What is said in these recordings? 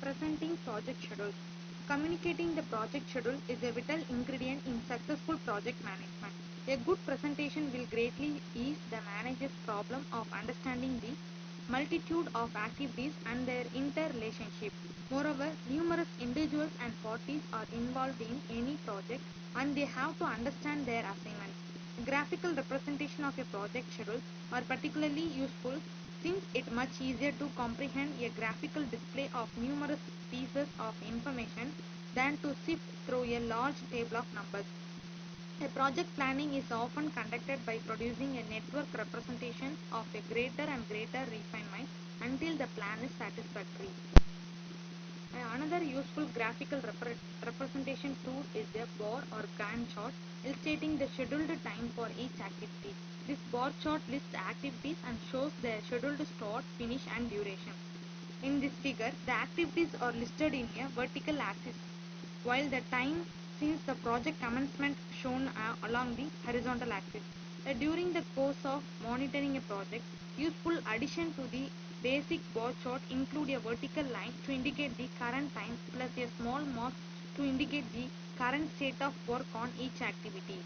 Presenting project schedule. Communicating the project schedule is a vital ingredient in successful project management. A good presentation will greatly ease the manager's problem of understanding the multitude of activities and their interrelationship. Moreover, numerous individuals and parties are involved in any project and they have to understand their assignments. Graphical representation of a project schedule are particularly useful since it much easier to comprehend a graphical display of numerous pieces of information than to sift through a large table of numbers. A project planning is often conducted by producing a network representation of a greater and greater refinement until the plan is satisfactory. Another useful graphical representation tool is a bar or Gantt chart illustrating the scheduled time for each activity. This bar chart lists activities and shows their scheduled start, finish and duration. In this figure, the activities are listed in a vertical axis, while the time since the project commencement shown along the horizontal axis. During the course of monitoring a project, useful addition to the basic bar chart include a vertical line to indicate the current time plus a small mark to indicate the current state of work on each activity.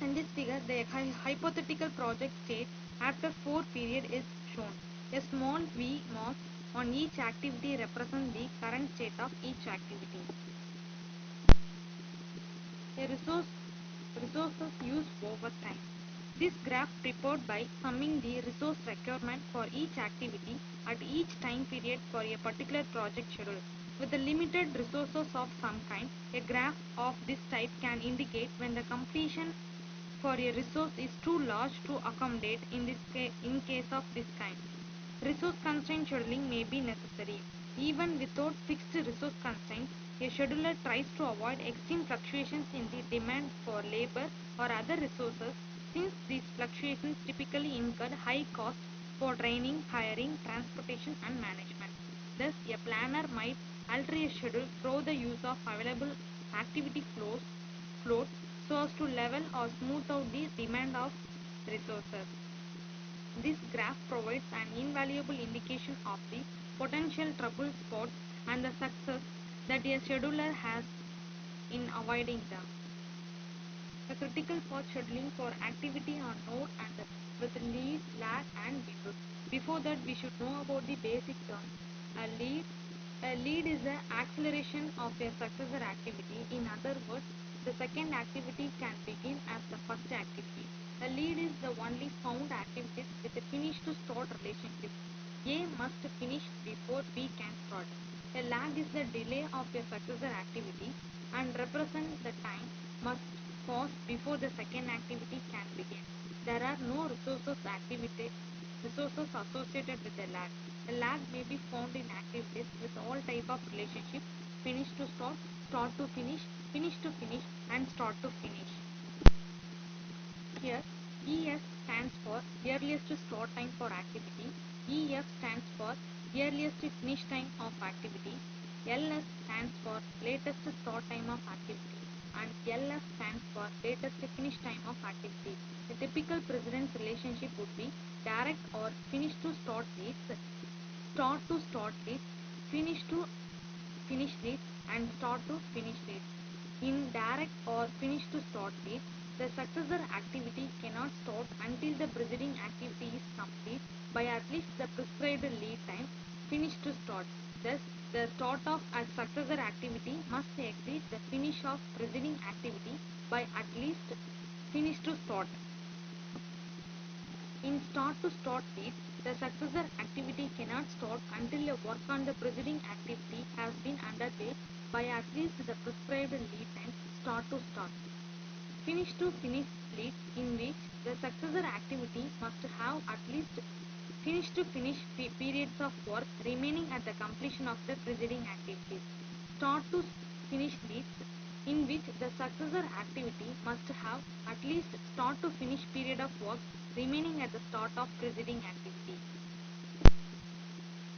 In this figure, the hypothetical project state after 4 period is shown. A small V mark on each activity represents the current state of each activity. A resources used over time. This graph prepared by summing the resource requirement for each activity at each time period for a particular project schedule. With the limited resources of some kind, a graph of this type can indicate when the completion for a resource is too large to accommodate in case of this kind. Resource constraint scheduling may be necessary. Even without fixed resource constraints, a scheduler tries to avoid extreme fluctuations in the demand for labor or other resources since these fluctuations typically incur high costs for training, hiring, transportation and management. Thus, a planner might alter a schedule through the use of available activity float so as to level or smooth out the demand of resources. This graph provides an invaluable indication of the potential trouble spots and the success that a scheduler has in avoiding them. The critical path scheduling for activity on node and with lead, lag and windows. Before that, we should know about the basic terms. A lead is the acceleration of a successor activity. In other words, the second activity can begin as the first activity. A lead is the only found activity with a finish to start relationship. A must finish before B can start. A lag is the delay of a successor activity and represents the time must pass before the second activity can begin. There are no resources associated with a lag. A lag may be found in activities with all type of relationship: finish to start, start to finish and start to finish. Here, ES stands for earliest start time for activity, EF stands for earliest finish time of activity, LS stands for latest start time of activity, and LF stands for latest finish time of activity. The typical precedence relationship would be direct or finish to start leads, start to start leads, finish to finish leads, and start to finish leads. In direct or finish to start leads, the successor activity cannot start until the preceding activity is complete by at least the prescribed lead time. Finish to start. Thus, the start of a successor activity must exceed the finish of preceding activity by at least finish to start. In start to start lead, the successor activity cannot start until the work on the preceding activity has been underway by at least the prescribed lead time. Start to start. Finish to finish lead, in which the successor activity must have at least finish to finish periods of work remaining at the completion of the preceding activities. Start to finish leads, in which the successor activity must have at least start to finish period of work remaining at the start of preceding activity.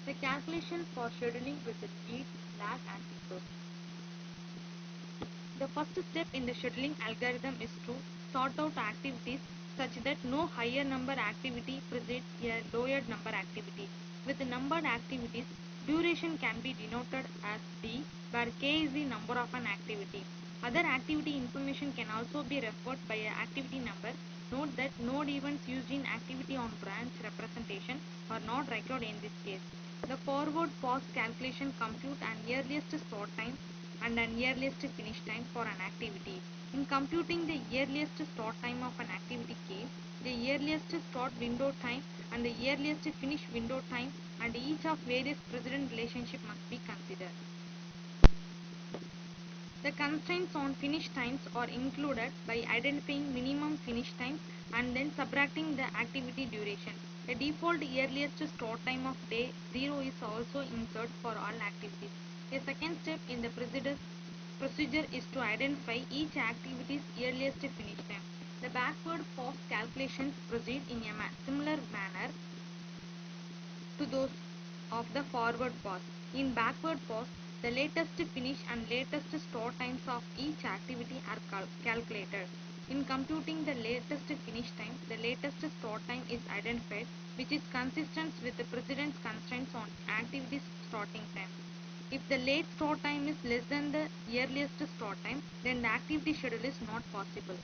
The calculation for scheduling with the lead, lag and windows. The first step in the scheduling algorithm is to sort out activities such that no higher number activity precedes a lower number activity. With numbered activities, duration can be denoted as D, where K is the number of an activity. Other activity information can also be referred by an activity number. Note that node events used in activity on branch representation are not recorded in this case. The forward pause calculation compute an earliest start time and an earliest finish time for an activity. In computing the earliest start time of an activity case, the earliest start window time and the earliest finish window time and each of various precedent relationship must be considered. The constraints on finish times are included by identifying minimum finish times and then subtracting the activity duration. The default earliest start time of day 0 is also inserted for all activities. A second step in the procedure is to identify each activity's earliest finish time. The backward pause calculations proceed in a similar manner to those of the forward pause. In backward pause, the latest finish and latest start times of each activity are calculated. In computing the latest finish time, the latest start time is identified, which is consistent with the precedent constraints on activity's starting time. If the late start time is less than the earliest start time, then the activity schedule is not possible.